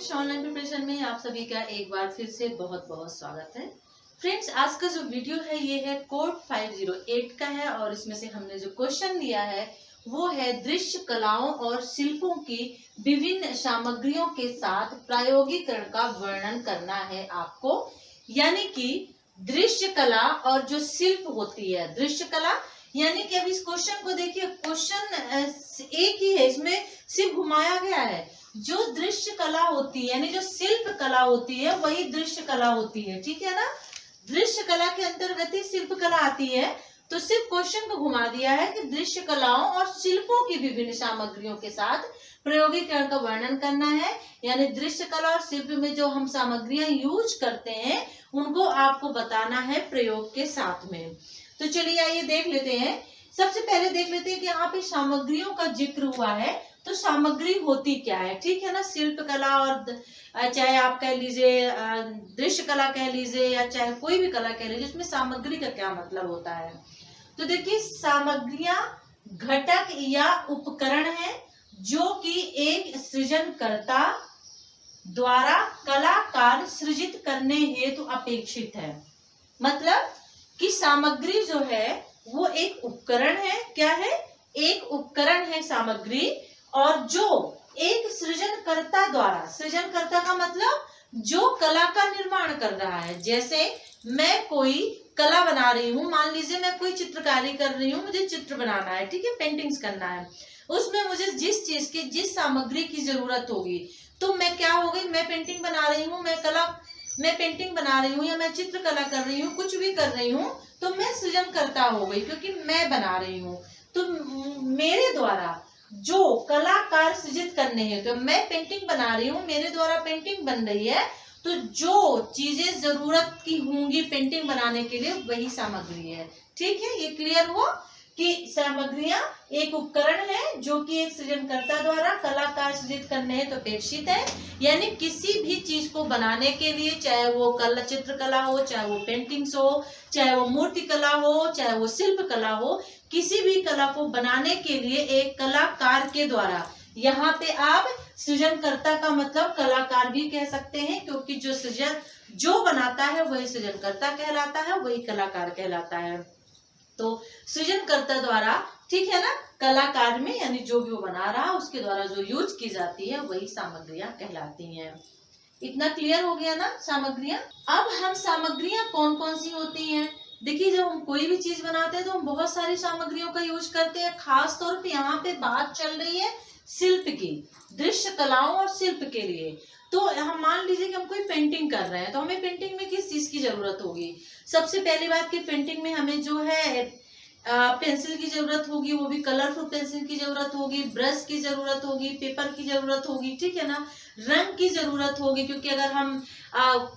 Friends, online preparation में आप सभी का एक बार फिर से बहुत बहुत स्वागत है। फ्रेंड्स, आज का जो वीडियो है ये है कोड 508 का है और इसमें से हमने जो क्वेश्चन लिया है वो है दृश्य कलाओं और शिल्पों की विभिन्न सामग्रियों के साथ प्रायोगिकरण का वर्णन करना है आपको। यानी कि दृश्य कला और जो शिल्प होती है, दृश्य कला यानी कि अब इस क्वेश्चन को देखिए, क्वेश्चन एक ही है, इसमें सिर्फ घुमाया गया है। जो दृश्य कला होती है यानी जो शिल्प कला होती है वही दृश्य कला होती है, ठीक है ना। दृश्य कला के अंतर्गत ही शिल्प कला आती है। तो सिर्फ क्वेश्चन को घुमा दिया है कि दृश्य कलाओं और शिल्पों की विभिन्न सामग्रियों के साथ प्रयोगीकरण का वर्णन करना है। यानी दृश्य कला और शिल्प में जो हम सामग्रियां यूज करते हैं उनको आपको बताना है प्रयोग के साथ में। तो चलिए आइए देख लेते हैं। सबसे पहले देख लेते हैं कि यहाँ पे सामग्रियों का जिक्र हुआ है, तो सामग्री होती क्या है, ठीक है ना। शिल्प कला और चाहे आप कह लीजिए दृश्य कला कह लीजिए या चाहे कोई भी कला कह लीजिए, इसमें सामग्री का क्या मतलब होता है। तो देखिए, सामग्रियां घटक या उपकरण है जो कि एक सृजनकर्ता द्वारा कलाकार सृजित करने हेतु अपेक्षित है। मतलब कि सामग्री जो है वो एक उपकरण है। क्या है? एक उपकरण है सामग्री, और जो एक सृजनकर्ता द्वारा, सृजनकर्ता का मतलब जो कला का निर्माण कर रहा है। जैसे मैं कोई कला बना रही हूँ, मान लीजिए मैं कोई चित्रकारी कर रही हूँ, मुझे चित्र बनाना है, ठीक है, पेंटिंग्स करना है। उसमें मुझे जिस चीज की, जिस सामग्री की जरूरत होगी, तो मैं क्या हो गई, मैं पेंटिंग बना रही हूँ, मैं पेंटिंग बना रही हूँ या मैं चित्रकला कर रही हूँ, कुछ भी कर रही हूँ, तो मैं सृजनकर्ता हो गई क्योंकि मैं बना रही हूँ। तो मेरे द्वारा जो कलाकार सृजित करने हैं, तो मैं पेंटिंग बना रही हूँ, मेरे द्वारा पेंटिंग बन रही है, तो जो चीजें जरूरत की होंगी पेंटिंग बनाने के लिए वही सामग्री है। ठीक है, ये क्लियर हुआ कि सामग्रियां एक उपकरण है जो कि एक सृजनकर्ता द्वारा कलाकार सृजित करने हेतु अपेक्षित है। यानी किसी भी चीज को बनाने के लिए, चाहे वो कला चित्रकला हो, चाहे वो पेंटिंग्स हो, चाहे वो मूर्ति कला हो, चाहे वो शिल्प कला हो, किसी भी कला को बनाने के लिए एक कलाकार के द्वारा, यहाँ पे आप सृजनकर्ता का मतलब कलाकार भी कह सकते हैं, क्योंकि जो बनाता है वही सृजनकर्ता कहलाता है, वही कलाकार कहलाता है। तो सृजनकर्ता द्वारा, ठीक है ना, कलाकार में यानी जो भी वो बना रहा है उसके द्वारा जो यूज की जाती है वही सामग्रियां कहलाती हैं। इतना क्लियर हो गया ना सामग्रियां। अब हम सामग्रियां कौन कौन सी होती हैं। देखिए, जब हम कोई भी चीज बनाते हैं तो हम बहुत सारी सामग्रियों का यूज करते हैं। खास तौर पे यहाँ पे बात चल रही है शिल्प की, दृश्य कलाओं और शिल्प के लिए। तो हम मान लीजिए कि हम कोई पेंटिंग कर रहे हैं, तो हमें पेंटिंग में किस चीज की जरूरत होगी। सबसे पहली बात कि पेंटिंग में हमें जो है पेंसिल की जरूरत होगी, वो भी कलरफुल पेंसिल की जरूरत होगी, ब्रश की जरूरत होगी, पेपर की जरूरत होगी, ठीक है ना, रंग की जरूरत होगी। क्योंकि अगर हम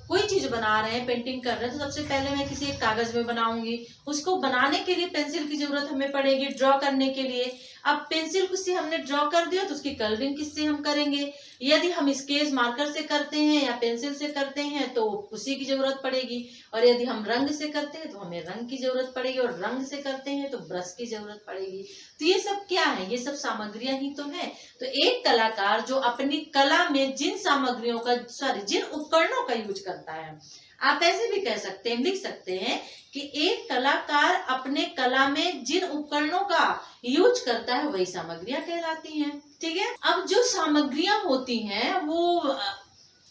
कोई चीज बना रहे हैं, पेंटिंग कर रहे हैं, तो सबसे पहले मैं किसी एक कागज में बनाऊंगी, उसको बनाने के लिए पेंसिल की जरूरत हमें पड़ेगी, ड्रॉ करने के लिए। अब पेंसिल से हमने ड्रॉ कर दिया तो उसकी कलरिंग किससे हम करेंगे। यदि हम स्केच मार्कर से करते हैं या पेंसिल से करते हैं तो उसी की जरूरत पड़ेगी, और यदि हम रंग से करते हैं तो हमें रंग की जरूरत पड़ेगी, और रंग से करते हैं तो ब्रश की जरूरत पड़ेगी। तो ये सब क्या है, ये सब सामग्रियां ही तो है। तो एक कलाकार जो अपनी कला में जिन सामग्रियों का, जिन उपकरणों का यूज करता है, आप ऐसे भी कह सकते हैं, लिख सकते हैं कि एक कलाकार अपने कला में जिन उपकरणों का यूज करता है वही सामग्रियां कहलाती हैं। ठीक है। अब जो सामग्रियां होती हैं वो,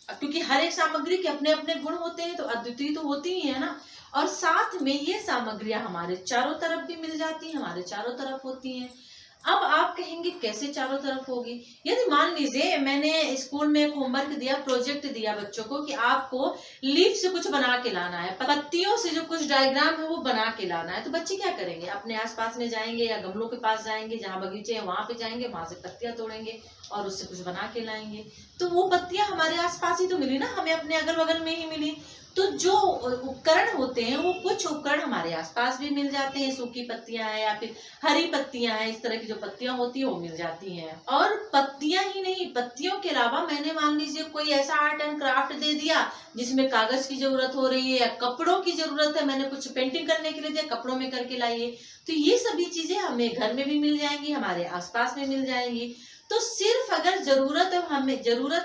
क्योंकि हर एक सामग्री के अपने अपने गुण होते हैं तो अद्वितीय तो होती ही है ना, और साथ में ये सामग्रियां हमारे चारों तरफ भी मिल जाती हैं, हमारे चारों तरफ होती हैं। अब आप कहेंगे कैसे चारों तरफ होगी। यदि मान लीजिए मैंने स्कूल में एक होमवर्क दिया, प्रोजेक्ट दिया बच्चों को कि आपको लीफ से कुछ बना के लाना है, पत्तियों से जो कुछ डायग्राम है वो बना के लाना है, तो बच्चे क्या करेंगे, अपने आसपास में जाएंगे या गमलों के पास जाएंगे, जहाँ बगीचे हैं वहां पे जाएंगे, वहां से पत्तियां तोड़ेंगे और उससे कुछ बना के लाएंगे। तो वो पत्तियां हमारे आसपास ही तो मिली ना, हमें अपने अगल बगल में ही मिली। तो जो उपकरण होते हैं वो कुछ उपकरण हमारे आसपास भी मिल जाते हैं, सूखी पत्तियां हैं या फिर हरी पत्तियां हैं, इस तरह की जो पत्तियां होती है वो मिल जाती हैं। और पत्तियां ही नहीं, पत्तियों के अलावा मैंने मान लीजिए कोई ऐसा आर्ट एंड क्राफ्ट दे दिया जिसमें कागज की जरूरत हो रही है या कपड़ों की जरूरत है, मैंने कुछ पेंटिंग करने के लिए दिया, कपड़ों में करके लाइए, तो ये सभी चीजें हमें घर में भी मिल जाएंगी, हमारे आसपास में मिल जाएंगी। तो सिर्फ अगर जरूरत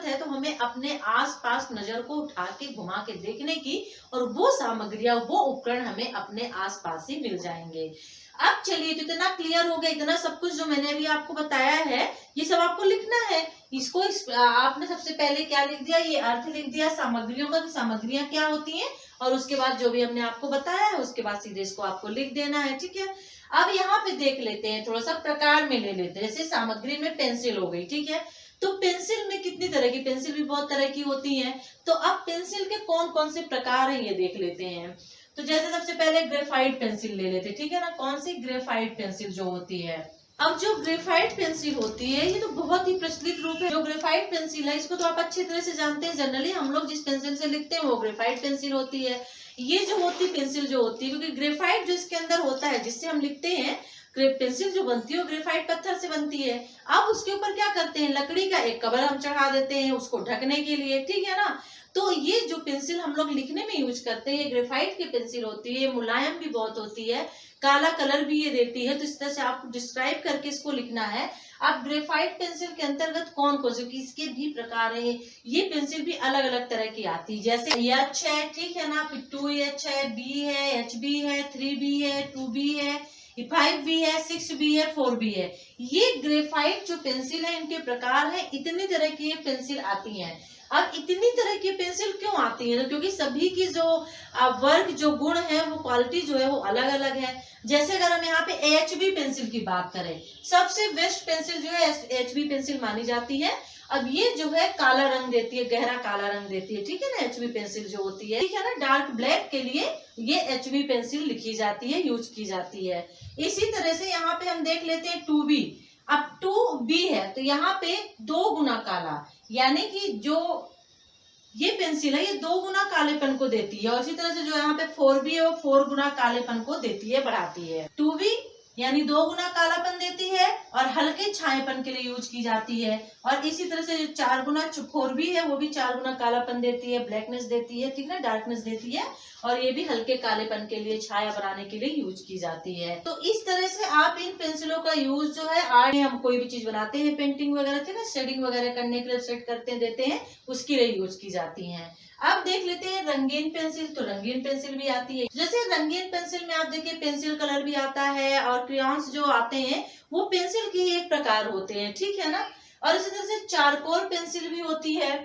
है तो हमें अपने आसपास नजर को उठा के घुमा के देखने की, और वो सामग्रियां, वो उपकरण हमें अपने आसपास ही मिल जाएंगे। अब चलिए, तो इतना क्लियर हो गया, इतना सब कुछ जो मैंने अभी आपको बताया है ये सब आपको लिखना है। इसको आपने सबसे पहले क्या लिख दिया, ये अर्थ लिख दिया सामग्रियों का, सामग्रियां क्या होती हैं, और उसके बाद जो भी हमने आपको बताया है उसके बाद सीधे इसको आपको लिख देना है। ठीक है, अब यहाँ पे देख लेते हैं, थोड़ा सा प्रकार में ले लेते हैं। जैसे सामग्री में पेंसिल हो गई, ठीक है, तो पेंसिल में कितनी तरह की, पेंसिल भी बहुत तरह की होती है। तो अब पेंसिल के कौन कौन से प्रकार हैं ये देख लेते हैं। तो जैसे सबसे पहले ग्रेफाइट पेंसिल ले लेते, ठीक है ना, कौन सी, ग्रेफाइट पेंसिल जो होती है। अब जो ग्रेफाइट पेंसिल होती है ये तो बहुत ही प्रचलित रूप है। जो ग्रेफाइट पेंसिल है इसको तो आप अच्छी तरह से जानते हैं, जनरली हम लोग जिस पेंसिल से लिखते हैं वो ग्रेफाइट पेंसिल होती है। ये जो होती पेंसिल जो होती है, क्योंकि ग्रेफाइट जो इसके अंदर होता है जिससे हम लिखते हैं, पेंसिल जो बनती है वो ग्रेफाइट पत्थर से बनती है। अब उसके ऊपर क्या करते हैं, लकड़ी का एक कवर हम चढ़ा देते हैं उसको ढकने के लिए, ठीक है ना। तो ये जो पेंसिल हम लोग लिखने में यूज करते हैं ये ग्रेफाइट की पेंसिल होती है, मुलायम भी बहुत होती है, काला कलर भी ये देती है। तो इस तरह से आपको डिस्क्राइब करके इसको लिखना है। अब ग्रेफाइट पेंसिल के अंतर्गत कौन कौन से, इसके भी प्रकार है, ये पेंसिल भी अलग अलग तरह की आती है। जैसे H है, ठीक है ना, फिर 2H है, B है, HB है, 3B है, 2B है, 5B है, 6B है, 4B है। ये ग्रेफाइट जो पेंसिल है इनके प्रकार है, इतनी तरह की ये पेंसिल आती हैं। अब इतनी तरह की पेंसिल क्यों आती है, तो क्योंकि सभी की जो वर्ग, जो गुण है, वो क्वालिटी जो है वो अलग अलग है। जैसे अगर हम यहाँ पे HB पेंसिल की बात करें, सबसे बेस्ट पेंसिल जो है HB पेंसिल मानी जाती है। अब ये जो है काला रंग देती है, गहरा काला रंग देती है, ठीक है ना, HB पेंसिल जो होती है, ठीक है ना। डार्क ब्लैक के लिए ये HB पेंसिल लिखी जाती है, यूज की जाती है। इसी तरह से यहाँ पे हम देख लेते हैं 2B। अब 2B है तो यहाँ पे 2 गुना काला, यानी कि जो ये पेंसिल है ये 2 गुना कालेपन को देती है। और इसी तरह से जो यहाँ पे 4B है वो 4 गुना कालेपन को देती है, बढ़ाती है। 2B यानी 2 गुना कालापन देती है और हल्के छाएपन के लिए यूज की जाती है। और इसी तरह से 4 गुना 4B है वो भी 4 गुना कालापन देती है, ब्लैकनेस देती है, ठीक है, डार्कनेस देती है। और ये भी हल्के कालेपन के लिए, छाया बनाने के लिए यूज की जाती है। तो इस तरह से आप इन पेंसिलों का यूज जो है आर्ट में, हम कोई भी चीज बनाते हैं, पेंटिंग वगैरह थे ना, शेडिंग वगैरह करने के लिए सेट करते देते हैं, उसके लिए यूज की जाती है। अब देख लेते हैं रंगीन पेंसिल। तो रंगीन पेंसिल भी आती है। जैसे रंगीन पेंसिल में आप देखिए पेंसिल कलर भी आता है और क्रेयॉन्स जो आते हैं वो पेंसिल के ही एक प्रकार होते हैं, ठीक है ना। और इसी तरह से चारकोल पेंसिल भी होती है,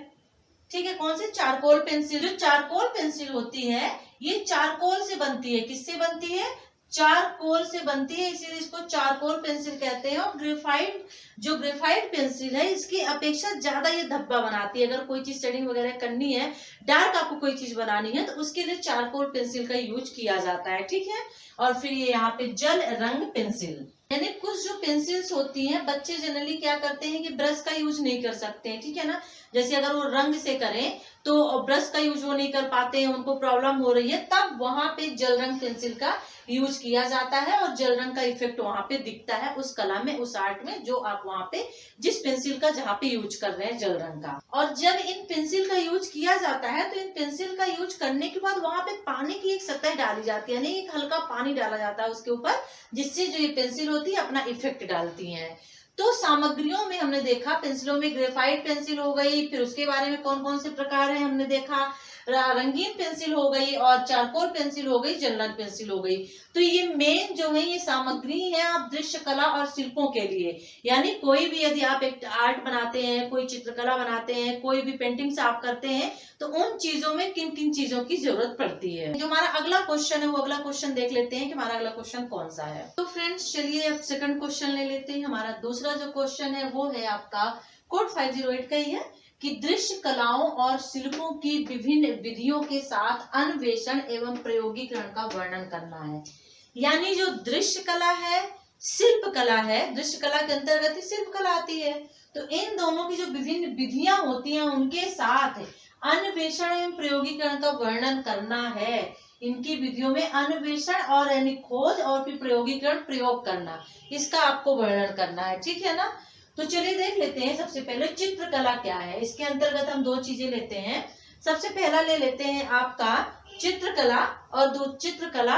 ठीक है। कौन सी, चारकोल पेंसिल। जो चारकोल पेंसिल होती है ये चारकोल से बनती है। किससे बनती है, चारकोल से बनती है, इसीलिए इसको चारकोल पेंसिल कहते हैं। और ग्रेफाइट, जो ग्रेफाइट पेंसिल है इसकी अपेक्षा ज्यादा ये धब्बा बनाती है। अगर कोई चीज शेडिंग वगैरह करनी है, डार्क आपको कोई चीज बनानी है, तो उसके लिए चारकोल पेंसिल का यूज किया जाता है, ठीक है। और फिर ये यहाँ पे जल रंग पेंसिल, यानी कुछ जो पेंसिल्स होती हैं बच्चे जनरली क्या करते हैं कि ब्रश का यूज नहीं कर सकते हैं, ठीक है ना। जैसे अगर वो रंग से करें तो ब्रश का यूज वो नहीं कर पाते हैं, उनको प्रॉब्लम हो रही है, तब वहां पे जल रंग पेंसिल का यूज किया जाता है और जल रंग का इफेक्ट वहां पे दिखता है उस कला में, उस आर्ट में, जो आप वहां पे जिस पेंसिल का जहाँ पे यूज कर रहे हैं जल रंग का। और जब इन पेंसिल का यूज किया जाता है तो इन पेंसिल का यूज करने के बाद वहां पे पानी की एक सतह डाली जाती है, यानी एक हल्का पानी डाला जाता है उसके ऊपर, जिससे जो ये पेंसिल होती है अपना इफेक्ट डालती है। तो सामग्रियों में हमने देखा, पेंसिलों में ग्रेफाइट पेंसिल हो गई, फिर उसके बारे में कौन कौन से प्रकार है हमने देखा, रंगीन पेंसिल हो गई और चारकोल पेंसिल हो गई, जल रंग पेंसिल हो गई। तो ये मेन जो है ये सामग्री है आप दृश्य कला और शिल्पों के लिए, यानी कोई भी यदि आप एक आर्ट बनाते हैं, कोई चित्रकला बनाते हैं, कोई भी पेंटिंग्स आप करते हैं, तो उन चीजों में किन किन चीजों की जरूरत पड़ती है। जो हमारा अगला क्वेश्चन है वो अगला क्वेश्चन देख लेते हैं कि हमारा अगला क्वेश्चन कौन सा है। तो फ्रेंड्स चलिए अब सेकंड क्वेश्चन ले लेते हैं। हमारा दूसरा जो क्वेश्चन है वो है आपका कोड 508 का ही है कि दृश्य कलाओं और शिल्पों की विभिन्न विधियों के साथ अन्वेषण एवं प्रयोगीकरण का वर्णन करना है। यानी जो दृश्य कला है, शिल्प कला है, दृश्य कला के अंतर्गत ही शिल्प कला आती है, तो इन दोनों की जो विभिन्न विधियां होती हैं उनके साथ अन्वेषण एवं प्रयोगीकरण का वर्णन करना है। इनकी विधियों में अन्वेषण और यानी खोज और फिर प्रयोगीकरण, प्रयोग करना, इसका आपको वर्णन करना है, ठीक है ना। तो चलिए देख लेते हैं। सबसे पहले चित्रकला क्या है, इसके अंतर्गत हम दो चीजें लेते हैं। सबसे पहला ले लेते हैं आपका चित्रकला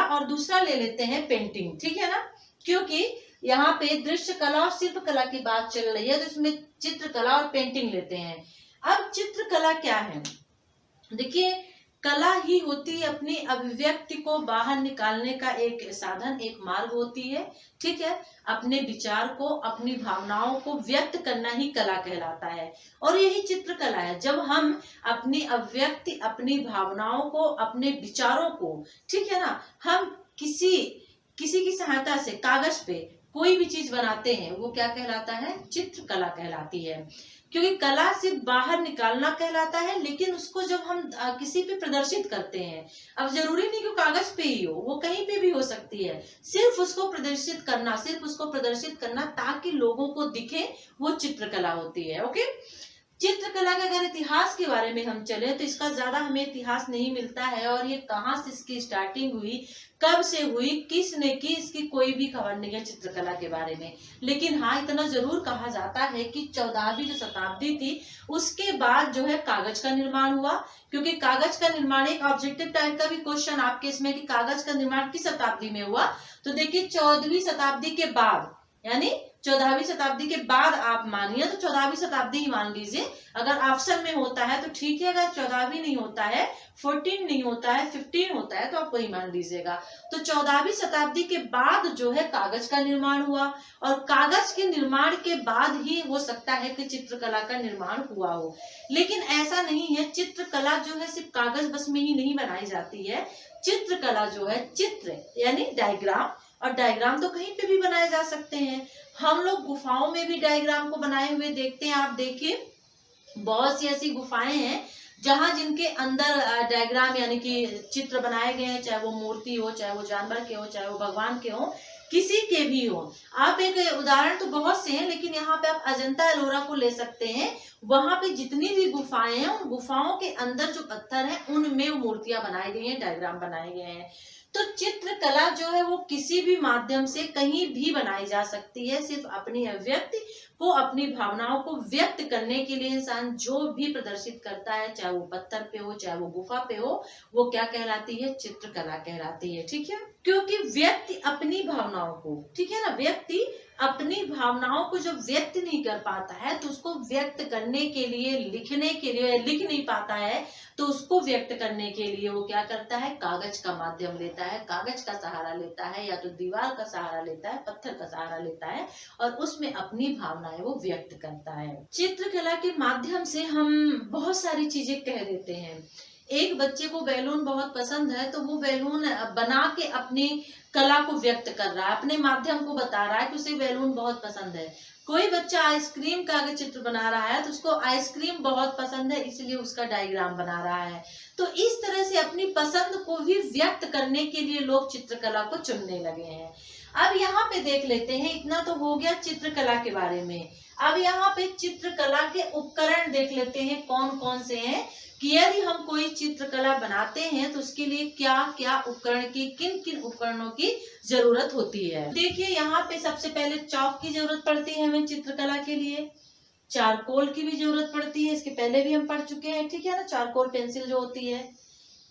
और दूसरा ले लेते हैं पेंटिंग, ठीक है ना। क्योंकि यहाँ पे दृश्य कला और शिल्प कला की बात चल रही है, तो इसमें चित्रकला और पेंटिंग लेते हैं। अब चित्रकला क्या है? देखिए, कला ही होती है अपनी अभिव्यक्ति को बाहर निकालने का एक साधन, एक मार्ग होती है। ठीक है, अपने विचार को, अपनी भावनाओं को व्यक्त करना ही कला कहलाता है, और यही चित्रकला है। जब हम अपनी अभिव्यक्ति, अपनी भावनाओं को, अपने विचारों को, ठीक है ना, हम किसी की सहायता से कागज पे कोई भी चीज बनाते हैं, वो क्या कहलाता है? चित्रकला कहलाती है। क्योंकि कला सिर्फ बाहर निकालना कहलाता है, लेकिन उसको जब हम किसी पे प्रदर्शित करते हैं, अब जरूरी नहीं कि कागज पे ही हो, वो कहीं पे भी हो सकती है, सिर्फ उसको प्रदर्शित करना ताकि लोगों को दिखे, वो चित्रकला होती है। ओके, चित्रकला के अगर इतिहास के बारे में हम चले तो इसका ज्यादा हमें इतिहास नहीं मिलता है, और ये कहाँ से इसकी स्टार्टिंग हुई, कब से हुई, किसने की, इसकी कोई भी खबर नहीं है चित्रकला के बारे में। लेकिन हाँ, इतना जरूर कहा जाता है कि 14वीं जो शताब्दी थी, उसके बाद जो है कागज का निर्माण हुआ। क्योंकि कागज का निर्माण एक ऑब्जेक्टिव टाइप का भी क्वेश्चन आपके इसमें कि कागज का निर्माण किस शताब्दी में हुआ, तो देखिए 14वीं शताब्दी के बाद, यानी 14वीं शताब्दी के बाद आप मानिए तो 14वीं शताब्दी ही मान लीजिए। अगर ऑप्शन में होता है तो ठीक है, अगर 14वीं नहीं होता है, 14 नहीं होता है, 15 होता है, तो आप वही मान लीजिएगा। तो 14वीं शताब्दी के बाद जो है कागज का निर्माण हुआ, और कागज के निर्माण के बाद ही हो सकता है कि चित्रकला का निर्माण हुआ हो। लेकिन ऐसा नहीं है, चित्रकला जो है सिर्फ कागज बस में ही नहीं बनाई जाती है। चित्रकला जो है, चित्र यानी डायग्राम, और डायग्राम तो कहीं पे भी बनाए जा सकते हैं। हम लोग गुफाओं में भी डायग्राम को बनाए हुए देखते हैं। आप देखिए, बहुत सी ऐसी गुफाएं हैं जहां जिनके अंदर डायग्राम यानी कि चित्र बनाए गए हैं, चाहे वो मूर्ति हो, चाहे वो जानवर के हो, चाहे वो भगवान के हो, किसी के भी हो। आप एक उदाहरण तो बहुत से हैं, लेकिन यहाँ पे आप अजंता एलोरा को ले सकते हैं। वहां पे जितनी भी गुफाएं हैं, उन गुफाओं के अंदर जो पत्थर हैं, उनमें मूर्तियां बनाई गई हैं, डायग्राम बनाए गए हैं। तो चित्रकला जो है वो किसी भी माध्यम से कहीं भी बनाई जा सकती है। सिर्फ अपनी अभिव्यक्ति को, अपनी भावनाओं को व्यक्त करने के लिए इंसान जो भी प्रदर्शित करता है, चाहे वो पत्थर पे हो, चाहे वो गुफा पे हो, वो क्या कहलाती है? चित्रकला कहलाती है। ठीक है, क्योंकि व्यक्ति अपनी भावनाओं को, ठीक है ना, व्यक्ति अपनी भावनाओं को जब व्यक्त नहीं कर पाता है, तो उसको व्यक्त करने के लिए, लिखने के लिए, लिख नहीं पाता है, तो उसको व्यक्त करने के लिए वो क्या करता है? कागज का माध्यम लेता है, कागज का सहारा लेता है, या तो दीवार का सहारा लेता है, पत्थर का सहारा लेता है, और उसमें अपनी भावनाएं वो व्यक्त करता है। चित्रकला के माध्यम से हम बहुत सारी चीजें कह देते हैं। एक बच्चे को बैलून बहुत पसंद है, तो वो बैलून बना के अपनी कला को व्यक्त कर रहा है, अपने माध्यम को बता रहा है कि उसे बैलून बहुत पसंद है। कोई बच्चा आइसक्रीम का अगर चित्र बना रहा है, तो उसको आइसक्रीम बहुत पसंद है, इसलिए उसका डायग्राम बना रहा है। तो इस तरह से अपनी पसंद को भी व्यक्त करने के लिए लोग चित्रकला को चुनने लगे हैं। अब यहाँ पे देख लेते हैं, इतना तो हो गया चित्रकला के बारे में। अब यहाँ पे चित्रकला के उपकरण देख लेते हैं कौन कौन से हैं, कि यदि हम कोई चित्रकला बनाते हैं तो उसके लिए क्या क्या उपकरण की, किन किन उपकरणों की जरूरत होती है। देखिए, यहाँ पे सबसे पहले चौक की जरूरत पड़ती है हमें चित्रकला के लिए। चारकोल की भी जरूरत पड़ती है, इसके पहले भी हम पढ़ चुके हैं, ठीक है ना। चारकोल पेंसिल जो होती है।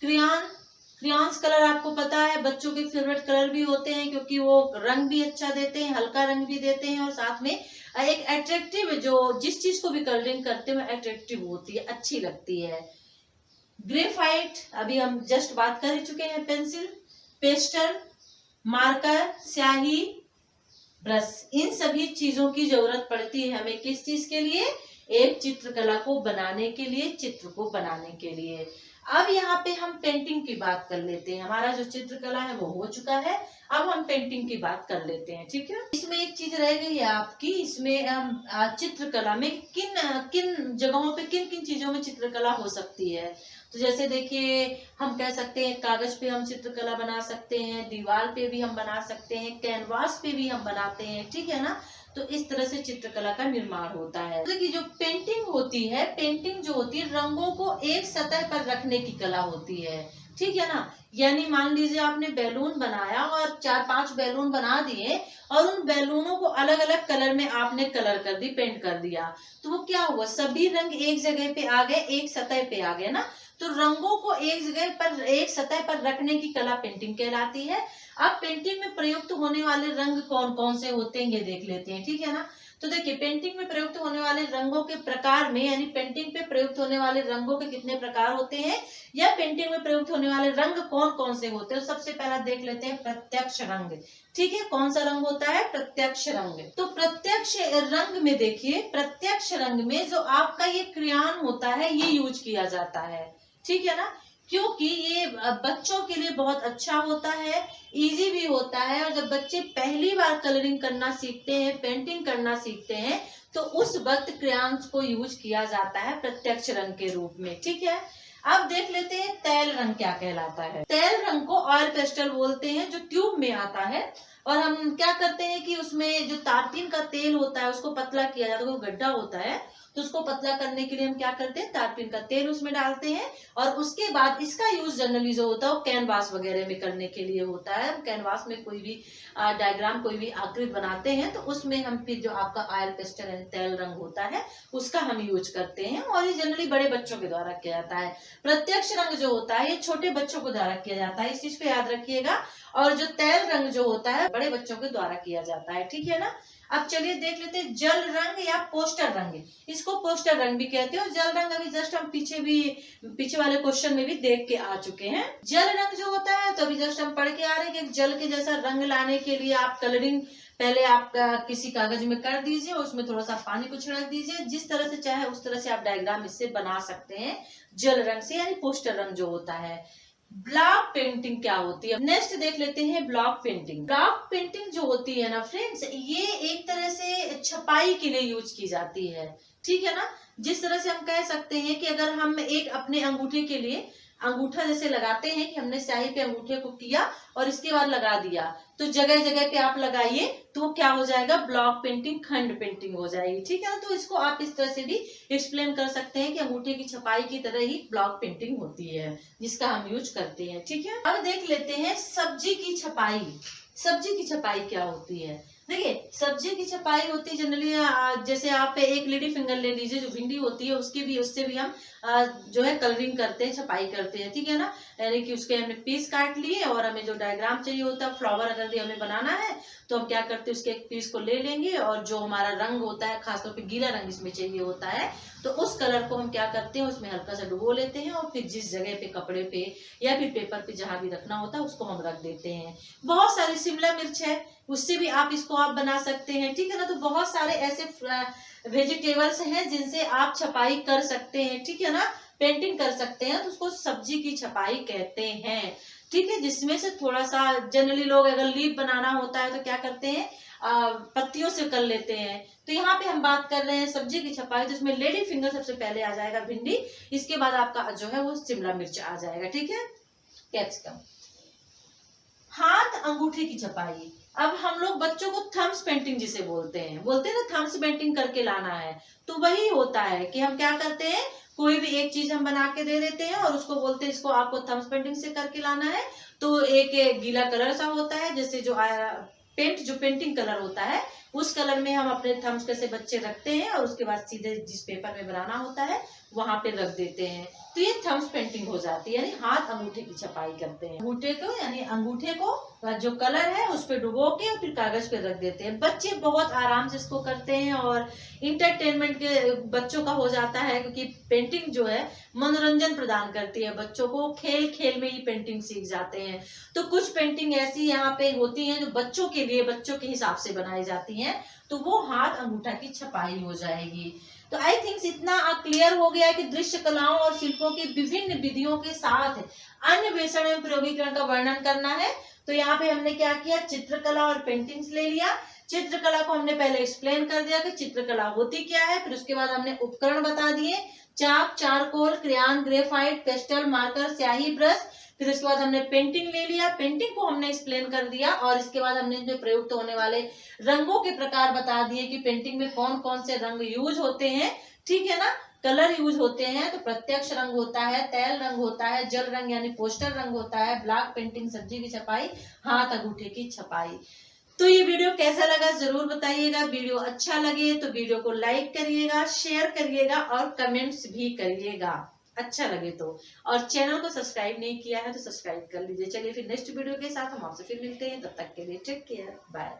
क्रेयॉन्स कलर आपको पता है, बच्चों के फेवरेट कलर भी होते हैं, क्योंकि वो रंग भी अच्छा देते हैं, हल्का रंग भी देते हैं, और साथ में एक अट्रैक्टिव, जो जिस चीज को भी कलरिंग करते हैं अट्रैक्टिव होती है, अच्छी लगती है। ग्रेफाइट अभी हम जस्ट बात कर चुके हैं। पेंसिल, पेस्टल, मार्कर, स्याही, ब्रश, इन सभी चीजों की जरूरत पड़ती है हमें किस चीज के लिए? एक चित्रकला को बनाने के लिए, चित्र को बनाने के लिए। अब यहाँ पे हम पेंटिंग की बात कर लेते हैं। हमारा जो चित्रकला है वो हो चुका है, अब हम पेंटिंग की बात कर लेते हैं, ठीक है। इसमें एक चीज रह गई है आपकी, इसमें चित्रकला में किन किन जगहों पे, किन किन चीजों में चित्रकला हो सकती है। तो जैसे देखिए, हम कह सकते हैं कागज पे हम चित्रकला बना सकते हैं, दीवार पे भी हम बना सकते हैं, कैनवास पे भी हम बनाते हैं, ठीक है ना। तो इस तरह से चित्रकला का निर्माण होता है। देखिए, जो पेंटिंग होती है, पेंटिंग जो होती है रंगों को एक सतह पर रखने की कला होती है, ठीक है ना। यानी मान लीजिए आपने बैलून बनाया और 4-5 बैलून बना दिए, और उन बैलूनों को अलग अलग कलर में आपने कलर कर दी, पेंट कर दिया, तो वो क्या हुआ? सभी रंग एक जगह पे आ गए, एक सतह पे आ गए ना। तो रंगों को एक जगह पर, एक सतह पर रखने की कला पेंटिंग कहलाती है। अब पेंटिंग में प्रयुक्त होने वाले रंग कौन कौन से होते हैं ये देख लेते हैं, ठीक है ना। तो देखिए, पेंटिंग में प्रयुक्त होने वाले रंगों के प्रकार में, यानी पेंटिंग पे प्रयुक्त होने वाले रंगों के कितने प्रकार होते हैं, या पेंटिंग में प्रयुक्त होने वाले रंग कौन कौन से होते हैं। तो सबसे पहला देख लेते हैं प्रत्यक्ष रंग, ठीक है। कौन सा रंग होता है? प्रत्यक्ष रंग। तो प्रत्यक्ष रंग में देखिए, प्रत्यक्ष रंग में जो आपका ये क्रेयॉन होता है ये यूज किया जाता है, ठीक है ना, क्योंकि ये बच्चों के लिए बहुत अच्छा होता है, इजी भी होता है। और जब बच्चे पहली बार कलरिंग करना सीखते हैं, पेंटिंग करना सीखते हैं, तो उस वक्त क्रेयॉन्स को यूज किया जाता है प्रत्यक्ष रंग के रूप में, ठीक है। अब देख लेते हैं तैल रंग क्या कहलाता है। तैल रंग को ऑयल पेस्टल बोलते हैं, जो ट्यूब में आता है। और हम क्या करते हैं कि उसमें जो तारपीन का तेल होता है उसको पतला किया जाता है, वो गड्ढा होता है, तो उसको पतला करने के लिए हम क्या करते हैं, तारपीन का तेल उसमें डालते हैं। और उसके बाद इसका यूज जनरली जो होता है वो कैनवास वगैरह में करने के लिए होता है। कैनवास में कोई भी डायग्राम, कोई भी आकृति बनाते हैं, तो उसमें हम फिर जो आपका ऑयल पेस्टल है, तेल रंग होता है, उसका हम यूज करते हैं। और ये जनरली बड़े बच्चों के द्वारा किया जाता है। प्रत्यक्ष रंग जो होता है ये छोटे बच्चों को द्वारा किया जाता है, इस चीज को याद रखिएगा। और जो तैल रंग जो होता है बड़े बच्चों के द्वारा किया जाता है, ठीक है ना। अब चलिए देख लेते हैं जल रंग या पोस्टर रंग। इसको पोस्टर रंग भी कहते हैं। और जल रंग अभी जस्ट हम पीछे वाले क्वेश्चन में भी देख के आ चुके हैं। जल रंग जो होता है तो अभी जस्ट हम पढ़ के आ रहे हैं कि जल के जैसा रंग लाने के लिए आप कलरिंग पहले आप किसी कागज में कर दीजिए, उसमें थोड़ा सा पानी को छिड़क दीजिए, जिस तरह से चाहे उस तरह से आप डायग्राम इससे बना सकते हैं जल रंग से, यानी पोस्टर रंग जो होता है। ब्लॉक पेंटिंग क्या होती है, नेक्स्ट देख लेते हैं ब्लॉक पेंटिंग। ब्लॉक पेंटिंग जो होती है ना फ्रेंड्स, ये एक तरह से छपाई के लिए यूज की जाती है, ठीक है ना। जिस तरह से हम कह सकते हैं कि अगर हम एक अपने अंगूठे के लिए अंगूठा जैसे लगाते हैं कि हमने स्याही पे अंगूठे को किया और इसके बाद लगा दिया, तो जगह जगह पे आप लगाइए तो वो क्या हो जाएगा, ब्लॉक पेंटिंग, खंड पेंटिंग हो जाएगी, ठीक है ना। तो इसको आप इस तरह से भी एक्सप्लेन कर सकते हैं कि अंगूठे की छपाई की तरह ही ब्लॉक पेंटिंग होती है, जिसका हम यूज करते हैं, ठीक है। अब देख लेते हैं सब्जी की छपाई। सब्जी की छपाई क्या होती है। देखिए, सब्जी की छपाई होती है जनरली, जैसे आप एक लेडी फिंगर ले लीजिए, जो भिंडी होती है उसकी भी, उससे भी हम जो है कलरिंग करते हैं, छपाई करते हैं, ठीक है ना। यानी कि उसके हमने पीस काट लिए और हमें जो डायग्राम चाहिए होता है, फ्लावर अगर हमें बनाना है तो हम क्या करते हैं, उसके एक पीस को ले लेंगे और जो हमारा रंग होता है, खासतौर पे गीला रंग इसमें चाहिए होता है, तो उस कलर को हम क्या करते हैं, उसमें हल्का सा डुबो लेते हैं और फिर जिस जगह पे कपड़े पे या फिर पेपर पे जहां भी रखना होता है उसको हम रख देते हैं। बहुत सारी शिमला मिर्च है, उससे भी आप इसको आप बना सकते हैं, ठीक है ना। तो बहुत सारे ऐसे वेजिटेबल्स हैं जिनसे आप छपाई कर सकते हैं, ठीक है ना, पेंटिंग कर सकते हैं, तो उसको सब्जी की छपाई कहते हैं, ठीक है। जिसमें से थोड़ा सा जनरली लोग अगर लीफ बनाना होता है तो क्या करते हैं, पत्तियों से कर लेते हैं। तो यहाँ पे हम बात कर रहे हैं सब्जी की छपाई, तो इसमें लेडी फिंगर सबसे पहले आ जाएगा भिंडी, इसके बाद आपका जो है वो शिमला मिर्च आ जाएगा, ठीक है, कैप्सिकम। हाथ अंगूठे की छपाई। अब हम लोग बच्चों को थम्स पेंटिंग जिसे बोलते हैं ना, थम्स पेंटिंग करके लाना है, तो वही होता है कि हम क्या करते हैं, कोई भी एक चीज हम बना के दे देते हैं और उसको बोलते हैं इसको आपको थम्स पेंटिंग से करके लाना है। तो एक गीला कलर सा होता है, जैसे जो पेंटिंग कलर होता है, उस कलर में हम अपने थम्स कैसे बच्चे रखते हैं और उसके बाद सीधे जिस पेपर में बनाना होता है वहां पे रख देते हैं, तो ये थम्स पेंटिंग हो जाती है, यानी हाथ अंगूठे की छपाई करते हैं। अंगूठे को, यानी अंगूठे को जो कलर है उस पे डुबो के और फिर कागज पे रख देते हैं। बच्चे बहुत आराम से इसको करते हैं और इंटरटेनमेंट के बच्चों का हो जाता है, क्योंकि पेंटिंग जो है मनोरंजन प्रदान करती है बच्चों को, खेल खेल में ही पेंटिंग सीख जाते हैं। तो कुछ पेंटिंग ऐसी यहाँ पे होती है जो बच्चों के लिए, बच्चों के हिसाब से बनाई जाती है, तो वो हाथ अंगूठा की छपाई हो जाएगी। तो आई थिंक इतना क्लियर हो गया है कि दृश्य कलाओं और शिल्पों की विभिन्न विधियों के साथ अन्वेषण एवं प्रयोगीकरण का वर्णन करना है। तो यहाँ पे हमने क्या किया, चित्रकला और पेंटिंग्स ले लिया। चित्रकला को हमने पहले एक्सप्लेन कर दिया कि चित्रकला होती क्या है, फिर उसके बाद हमने उपकरण बता दिए, chalk, charcoal, crayon, graphite, pastel, marker, स्याही, ब्रश। फिर उसके बाद हमने पेंटिंग ले लिया, पेंटिंग को हमने एक्सप्लेन कर दिया और इसके बाद हमने जो प्रयुक्त होने वाले रंगों के प्रकार बता दिए कि पेंटिंग में कौन कौन से रंग यूज होते हैं, ठीक है ना, कलर यूज होते हैं। तो प्रत्यक्ष रंग होता है, तैल रंग होता है, जल रंग यानी पोस्टर रंग होता है, ब्लॉक पेंटिंग सब्जी की छपाई, हाथ अंगूठे की छपाई। तो ये वीडियो कैसा लगा जरूर बताइएगा। वीडियो अच्छा लगे तो वीडियो को लाइक करिएगा, शेयर करिएगा और कमेंट्स भी करिएगा। अच्छा लगे तो, और चैनल को सब्सक्राइब नहीं किया है तो सब्सक्राइब कर लीजिए। चलिए फिर नेक्स्ट वीडियो के साथ हम आपसे फिर मिलते हैं, तब तक के लिए टेक केयर, बाय।